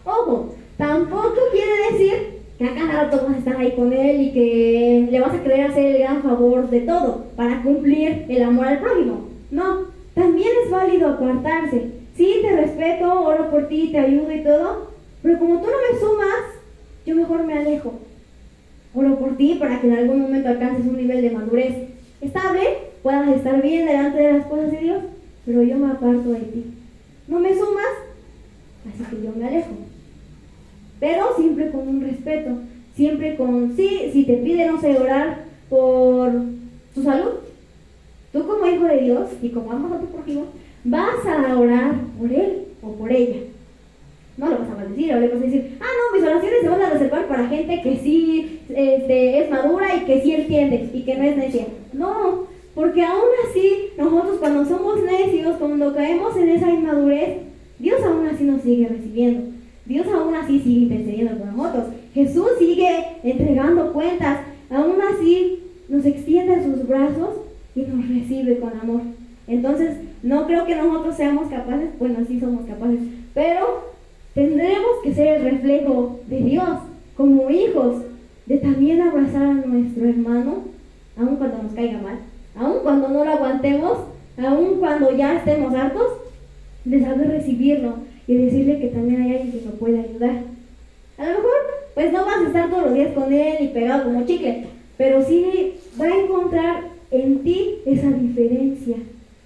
Ojo, tampoco quiere decir que a cada rato vas a estar ahí con él y que le vas a querer hacer el gran favor de todo para cumplir el amor al prójimo. No, también es válido apartarse. Sí, te respeto, oro por ti, te ayudo y todo, pero como tú no me sumas, yo mejor me alejo. Oro por ti para que en algún momento alcances un nivel de madurez estable, puedas estar bien delante de las cosas de Dios, pero yo me aparto de ti. No me sumas, así que yo me alejo. Pero siempre con un respeto, siempre con, sí, si te pide, no sé, orar por tu salud, tú como hijo de Dios y como amas a tu prójimo, vas a orar por él o por ella. No lo vas a maldecir, o le vas a decir, no, mis oraciones se van a reservar para gente que sí es madura y que sí entiende y que no es necia. No, porque aún así, nosotros cuando somos necios, cuando caemos en esa inmadurez, Dios aún así nos sigue recibiendo. Dios aún así sigue intercediendo por nosotros. Jesús sigue entregando cuentas, aún así nos extiende sus brazos y nos recibe con amor. Entonces, no creo que nosotros seamos capaces, bueno, sí somos capaces, pero tendremos que ser el reflejo de Dios, como hijos, de también abrazar a nuestro hermano, aun cuando nos caiga mal, aun cuando no lo aguantemos, aun cuando ya estemos hartos, de saber recibirlo y decirle que también hay alguien que nos puede ayudar. A lo mejor, pues no vas a estar todos los días con él y pegado como chicle, pero sí va a encontrar en ti esa diferencia,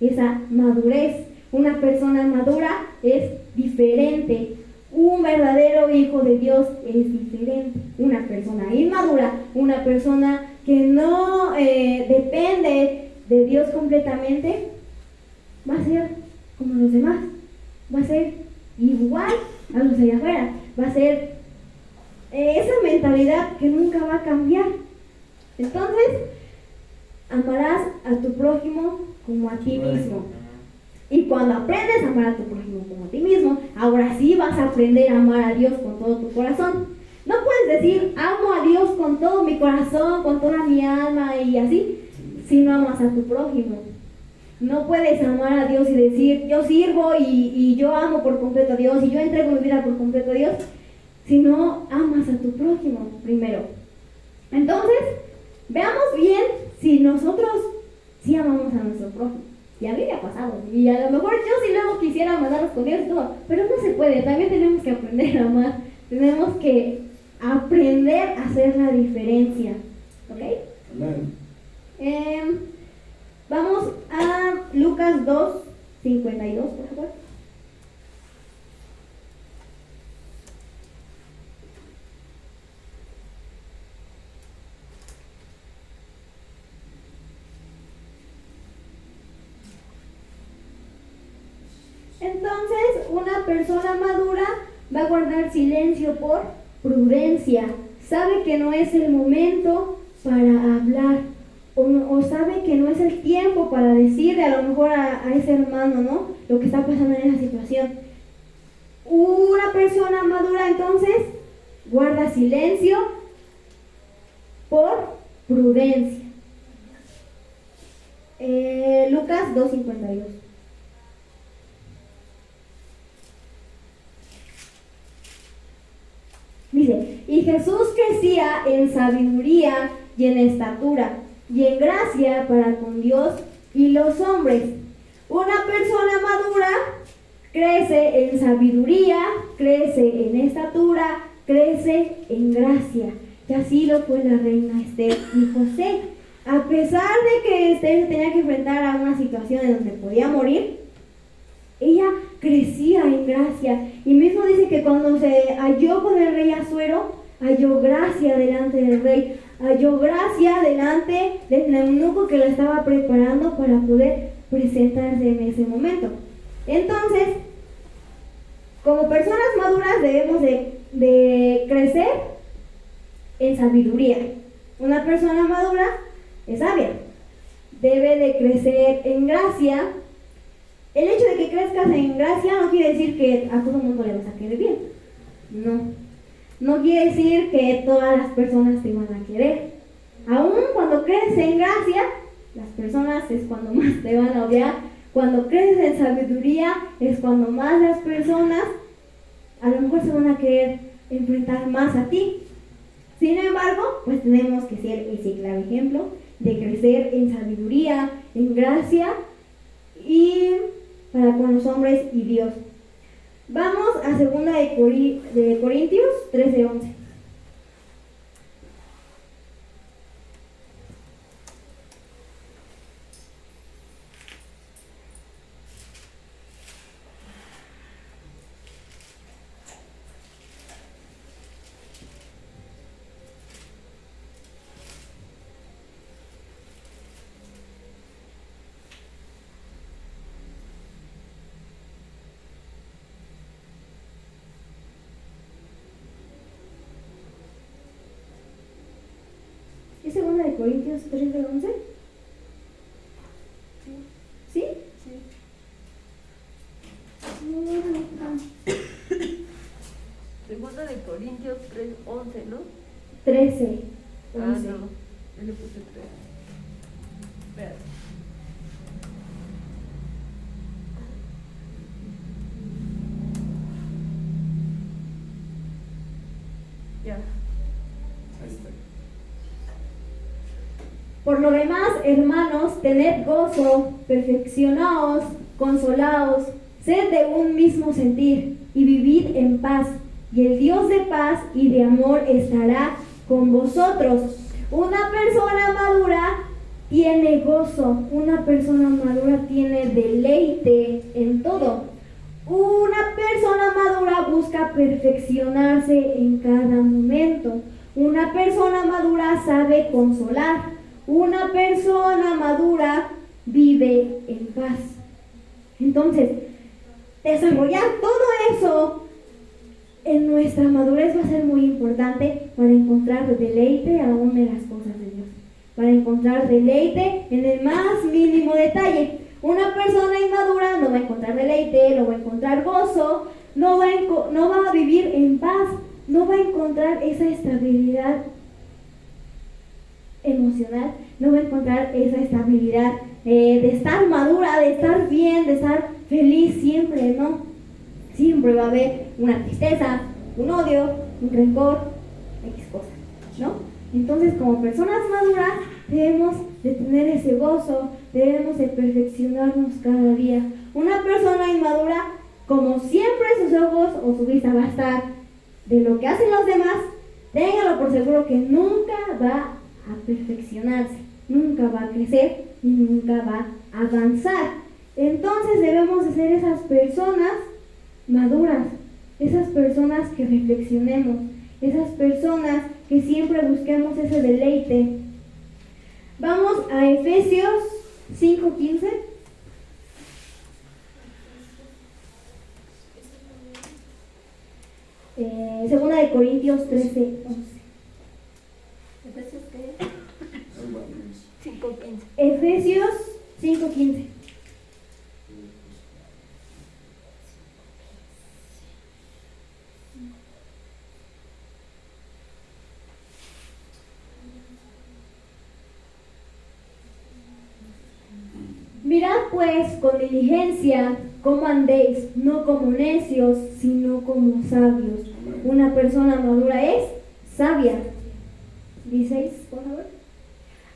esa madurez. Una persona madura es diferente. Un verdadero hijo de Dios es diferente. Una persona inmadura, una persona que no depende de Dios completamente, va a ser como los demás. Va a ser igual a los de allá afuera. Va a ser esa mentalidad que nunca va a cambiar. Entonces, amarás a tu prójimo como a ti mismo. Y cuando aprendes a amar a tu prójimo como a ti mismo, ahora sí vas a aprender a amar a Dios con todo tu corazón. No puedes decir, amo a Dios con todo mi corazón, con toda mi alma y así, si no amas a tu prójimo. No puedes amar a Dios y decir, yo sirvo y yo amo por completo a Dios y yo entrego mi vida por completo a Dios, si no amas a tu prójimo primero. Entonces, veamos bien si nosotros sí amamos a nuestro prójimo. Y a mí me ha pasado, y a lo mejor yo sí luego quisiera mandarlos con Dios y todo, pero no se puede. También tenemos que aprender a amar, tenemos que aprender a hacer la diferencia, ¿ok? Vamos a Lucas 2:52, por favor. Entonces, una persona madura va a guardar silencio por prudencia. Sabe que no es el momento para hablar o sabe que no es el tiempo para decirle a lo mejor a ese hermano, ¿no?, lo que está pasando en esa situación. Una persona madura entonces guarda silencio por prudencia. Lucas 2:52. Dice, y Jesús crecía en sabiduría y en estatura y en gracia para con Dios y los hombres. Una persona madura crece en sabiduría, crece en estatura, crece en gracia. Y así lo fue la reina Esther y José. A pesar de que Esther tenía que enfrentar a una situación en donde podía morir, ella crecía en gracia. Y mismo dice que cuando se halló con el rey Asuero, halló gracia delante del rey, halló gracia delante del eunuco que la estaba preparando para poder presentarse en ese momento. Entonces, como personas maduras debemos de crecer en sabiduría. Una persona madura es sabia. Debe de crecer en gracia El hecho de que crezcas en gracia no quiere decir que a todo el mundo le vas a querer bien. No quiere decir que todas las personas te van a querer. Aún cuando creces en gracia, las personas es cuando más te van a odiar. Cuando creces en sabiduría es cuando más las personas a lo mejor se van a querer enfrentar más a ti. Sin embargo, pues tenemos que ser ese claro ejemplo de crecer en sabiduría, en gracia y para con los hombres y Dios. Vamos a 2 de Corintios 13:11. ¿Es 2 de Corintios 13:11? ¿Sí? Sí. Segunda de Corintios 3:11, ¿no? 13:11. Ah, no, yo le puse 3. Espérate. Ya. Ahí está. Por lo demás, hermanos, tened gozo, perfeccionaos, consolaos, sed de un mismo sentir y vivid en paz. Y el Dios de paz y de amor estará con vosotros. Una persona madura tiene gozo, una persona madura tiene deleite en todo. Una persona madura busca perfeccionarse en cada momento. Una persona madura sabe consolar. Una persona madura vive en paz. Entonces, desarrollar todo eso en nuestra madurez va a ser muy importante para encontrar deleite aún en las cosas de Dios. Para encontrar deleite en el más mínimo detalle. Una persona inmadura no va a encontrar deleite, no va a encontrar gozo, no va a vivir en paz, no va a encontrar esa estabilidad emocional, no va a encontrar esa estabilidad de estar madura, de estar bien, de estar feliz siempre, ¿no? Siempre va a haber una tristeza, un odio, un rencor, X cosas, ¿no? Entonces, como personas maduras, debemos de tener ese gozo, debemos de perfeccionarnos cada día. Una persona inmadura, como siempre sus ojos o su vista va a estar de lo que hacen los demás, téngalo por seguro que nunca va a perfeccionarse, nunca va a crecer y nunca va a avanzar. Entonces debemos de ser esas personas maduras, esas personas que reflexionemos, esas personas que siempre busquemos ese deleite. Vamos a Efesios 5:15. Segunda de Corintios 13:11. ¿Efesios qué? 5:15. Efesios 5:15. Mirad pues con diligencia cómo andéis, no como necios, sino como sabios. Una persona madura es sabia. ¿Diceis, por favor?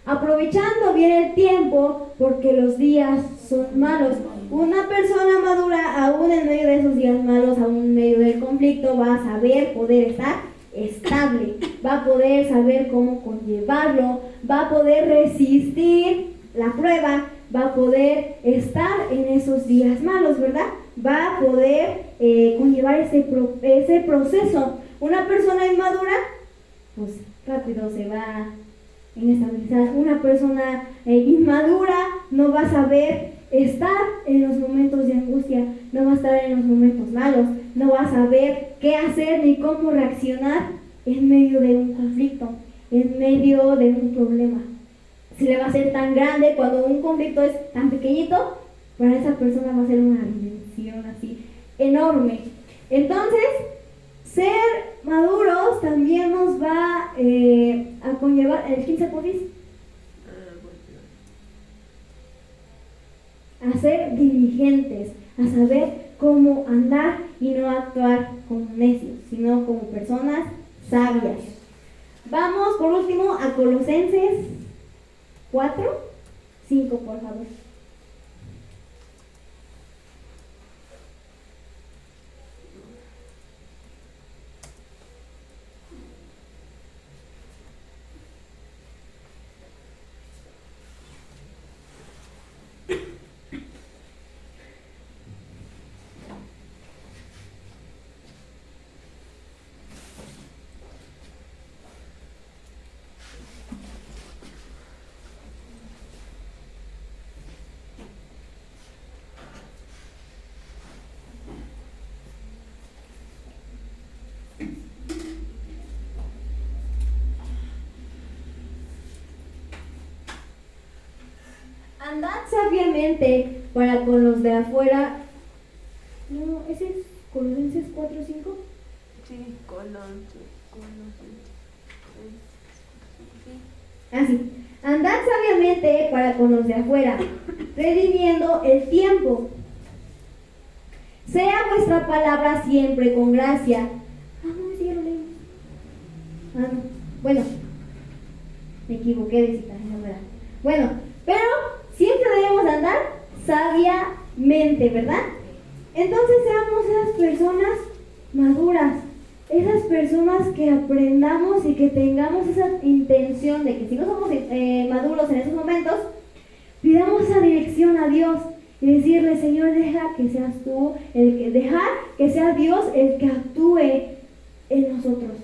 Aprovechando bien el tiempo, porque los días son malos. Una persona madura, aún en medio de esos días malos, aún en medio del conflicto, va a saber poder estar estable, va a poder saber cómo conllevarlo, va a poder resistir la prueba, va a poder estar en esos días malos, ¿verdad? Va a poder conllevar ese proceso. Una persona inmadura, pues rápido se va a inestabilizar. Una persona inmadura no va a saber estar en los momentos de angustia, no va a estar en los momentos malos, no va a saber qué hacer ni cómo reaccionar en medio de un conflicto, en medio de un problema. Si le va a ser tan grande cuando un conflicto es tan pequeñito, para esa persona va a ser una dimensión así enorme. Entonces, ser maduros también nos va a conllevar, el 15 porfis, a ser diligentes, a saber cómo andar y no actuar como necios, sino como personas sabias. Vamos por último a Colosenses 4, 5, por favor. Andad sabiamente para con los de afuera. No, ese es Colosenses 4, 5. Sí, Colosenses. Así. Andad sabiamente para con los de afuera, redimiendo el tiempo. Sea vuestra palabra siempre con gracia. No, sí, ya lo leímos. No. Bueno, me equivoqué de cita, no verdad. Bueno, pero siempre debemos andar sabiamente, ¿verdad? Entonces seamos esas personas maduras, esas personas que aprendamos y que tengamos esa intención de que si no somos maduros en esos momentos, pidamos esa dirección a Dios y decirle: Señor, deja que seas tú, dejar que sea Dios el que actúe en nosotros,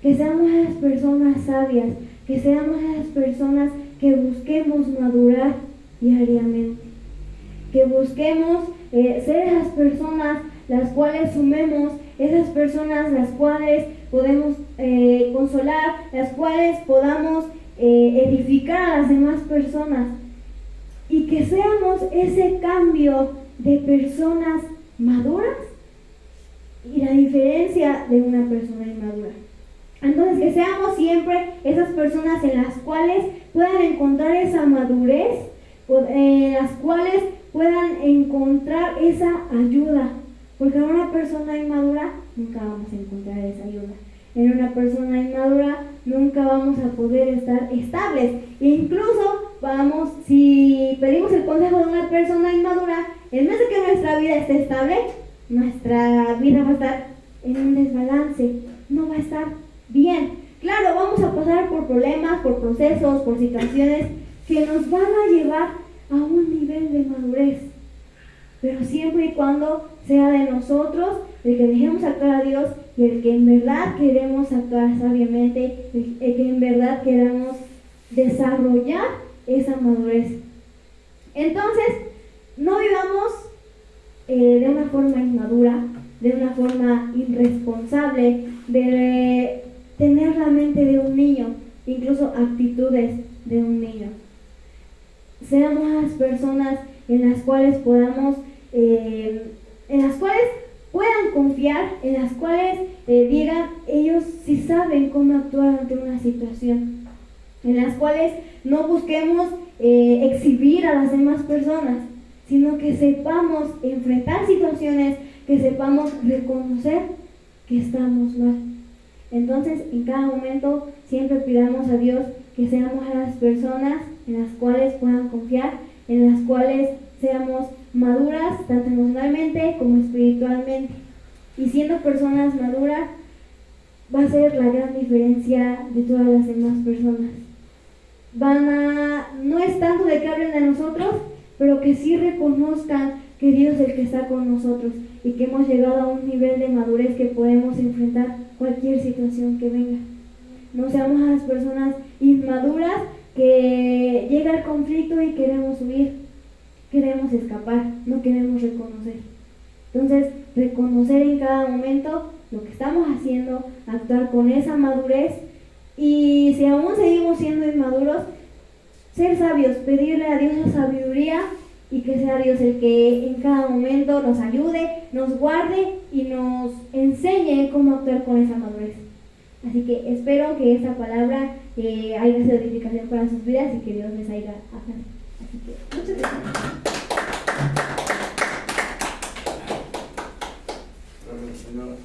que seamos esas personas sabias, que seamos esas personas que busquemos madurar diariamente, que busquemos ser esas personas las cuales sumemos, esas personas las cuales podemos consolar, las cuales podamos edificar a las demás personas, y que seamos ese cambio de personas maduras y la diferencia de una persona inmadura. Entonces, que seamos siempre esas personas en las cuales puedan encontrar esa madurez, en las cuales puedan encontrar esa ayuda, porque en una persona inmadura nunca vamos a encontrar esa ayuda. En una persona inmadura nunca vamos a poder estar estables. E incluso si pedimos el consejo de una persona inmadura, en vez de que nuestra vida esté estable, nuestra vida va a estar en un desbalance, no va a estar bien. Claro, vamos a pasar por problemas, por procesos, por situaciones que nos van a llevar a un nivel de madurez, pero siempre y cuando sea de nosotros el que dejemos actuar a Dios y el que en verdad queremos actuar sabiamente, el que en verdad queramos desarrollar esa madurez. Entonces, no vivamos de una forma inmadura, de una forma irresponsable, de tener la mente de un niño, incluso actitudes de un niño. Seamos las personas en las cuales podamos, en las cuales puedan confiar, en las cuales digan ellos si saben cómo actuar ante una situación, en las cuales no busquemos exhibir a las demás personas, sino que sepamos enfrentar situaciones, que sepamos reconocer que estamos mal. Entonces, en cada momento siempre pidamos a Dios que seamos las personas en las cuales puedan confiar, en las cuales seamos maduras tanto emocionalmente como espiritualmente. Y siendo personas maduras va a ser la gran diferencia de todas las demás personas. No es tanto de que hablen de nosotros, pero que sí reconozcan que Dios es el que está con nosotros y que hemos llegado a un nivel de madurez que podemos enfrentar cualquier situación que venga. No seamos a las personas inmaduras que llega el conflicto y queremos huir, queremos escapar, no queremos reconocer. Entonces, reconocer en cada momento lo que estamos haciendo, actuar con esa madurez, y si aún seguimos siendo inmaduros, ser sabios, pedirle a Dios la sabiduría y que sea Dios el que en cada momento nos ayude, nos guarde y nos enseñe cómo actuar con esa madurez. Así que espero que esta palabra haya sido de edificación para sus vidas y que Dios les haya hablado. Así que muchas gracias. Gracias, Señora.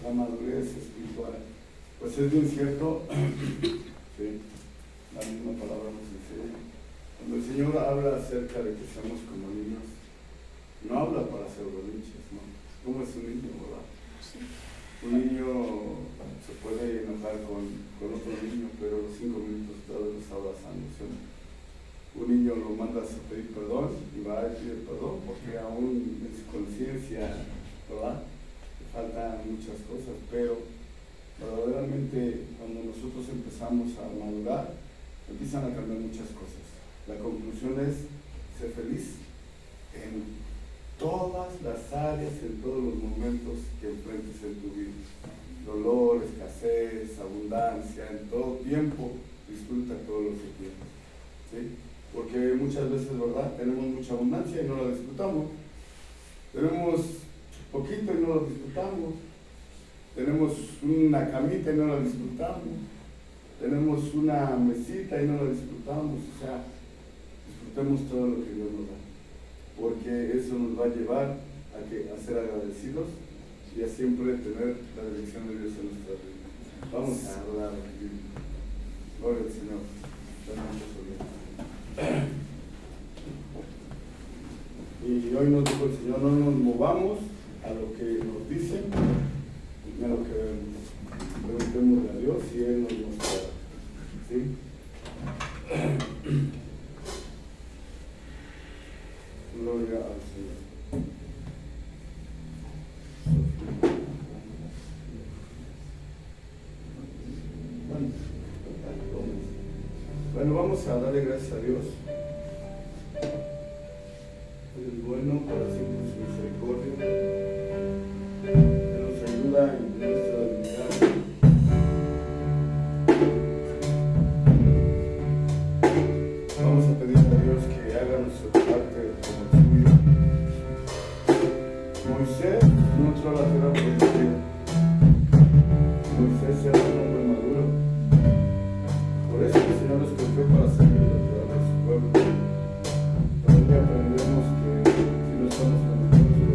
La madurez espiritual. Pues es bien cierto, sí, la misma palabra nos enseña. Cuando el Señor habla acerca de que seamos como niños, no habla para hacer berrinches, ¿no? ¿Cómo es un niño, verdad? Sí. Un niño se puede enojar con otro niño, pero a los 5 minutos todavía lo está abrazando, ¿sí? Un niño lo mandas a pedir perdón y va a pedir perdón porque aún en su conciencia, ¿verdad?, le faltan muchas cosas, pero verdaderamente cuando nosotros empezamos a madurar, empiezan a cambiar muchas cosas. La conclusión es ser feliz en todas las áreas, en todos los momentos que enfrentes en tu vida. Dolor, escasez, abundancia, en todo tiempo, disfruta todo lo que tienes, ¿sí? Porque muchas veces, ¿verdad?, tenemos mucha abundancia y no la disfrutamos. Tenemos poquito y no lo disfrutamos. Tenemos una camita y no la disfrutamos. Tenemos una mesita y no la disfrutamos. O sea, disfrutemos todo lo que Dios nos da, porque eso nos va a llevar a ser agradecidos y a siempre tener la dirección de Dios en nuestra vida. Vamos a orar. Gloria al Señor. Y hoy nos dijo el Señor, no nos movamos a lo que nos dicen, a lo que preguntemos a Dios y Él nos mostrará, ¿sí? Gloria al Señor. Bueno, vamos a darle gracias a Dios. Él es bueno, para siempre su misericordia. Él nos ayuda en nuestra debilidad. Vamos a pedir a Dios que haga nuestra parte como el suyo. Moisés no entró a la tierra prometida. Moisés era un hombre maduro. Por eso el Señor nos escogió para servir a su pueblo. También aprendemos que si no estamos conectados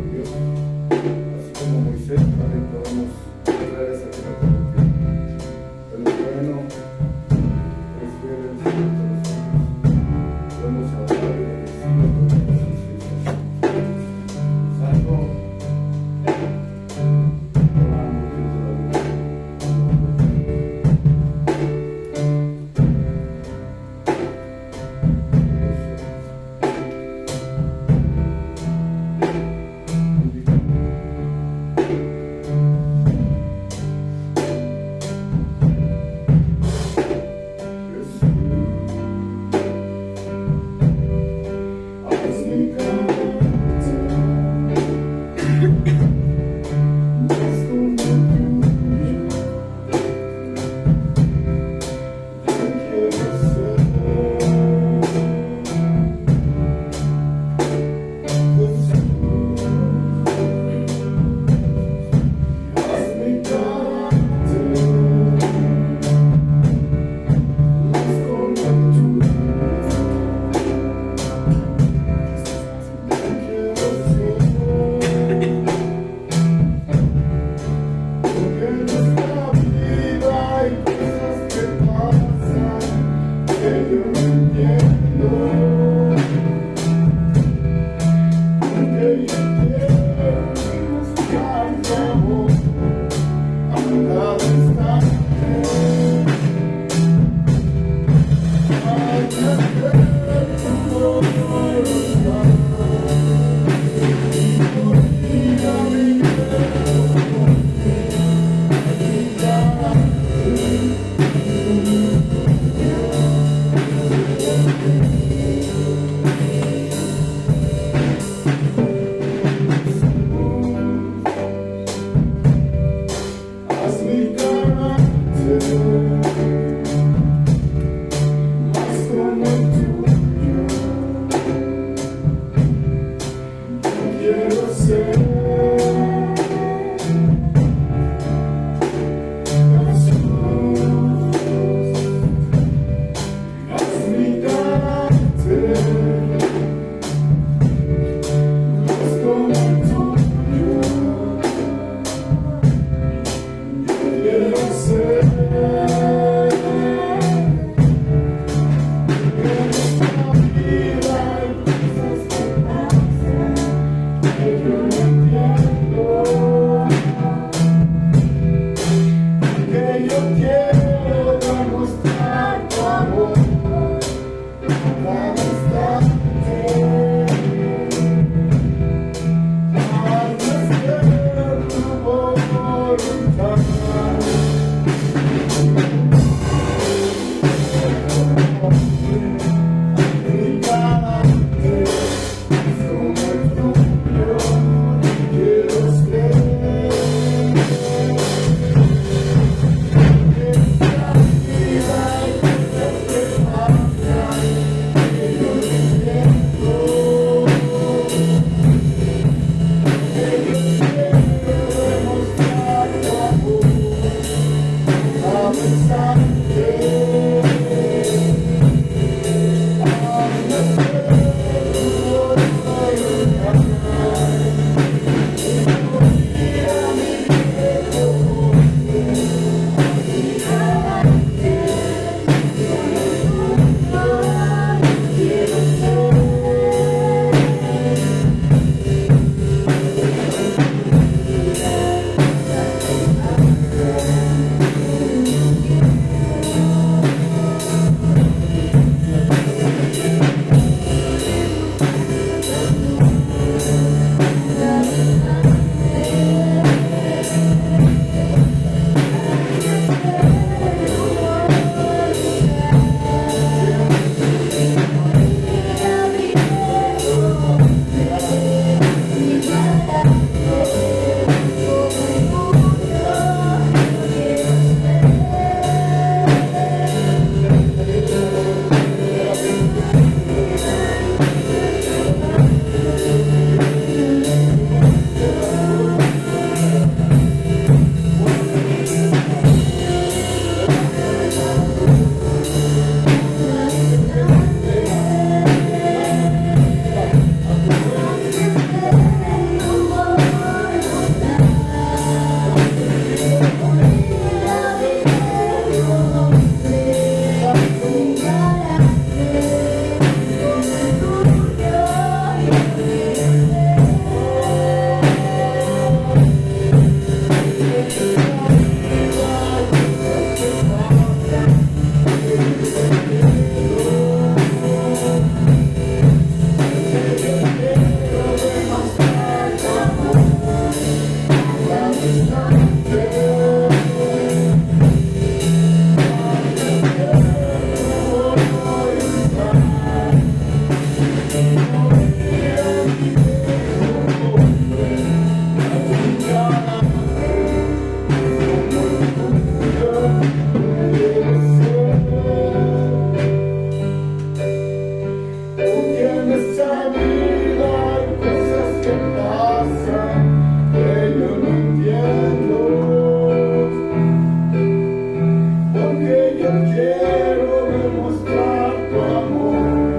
quiero demostrar tu amor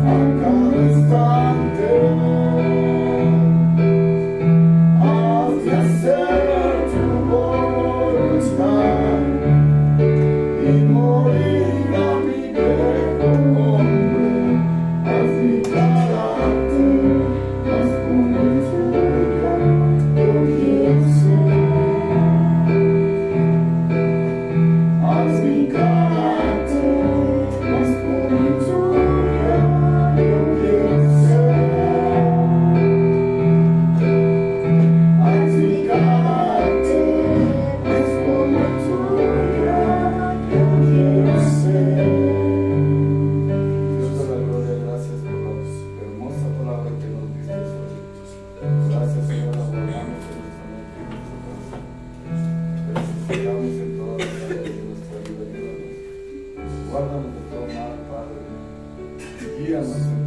a cada instante. Hazme hacer tu voluntad y morir a mi viejo hombre. Haz mi carácter más como el tuyo, yo quiero ser. Haz mi carácter más como el tuyo, yo quiero ser. Haz mi carácter más como el tuyo, yo quiero ser. Dios de la gloria, gracias por la hermosa palabra que nos diste hoy. Gracias, Señor, la guardamos en nuestra mente y en nuestro corazón. Necesitamos en toda la área de nuestra vida, ayúdanos. Guárdanos de todo mal, Padre. Guíanos, Señor.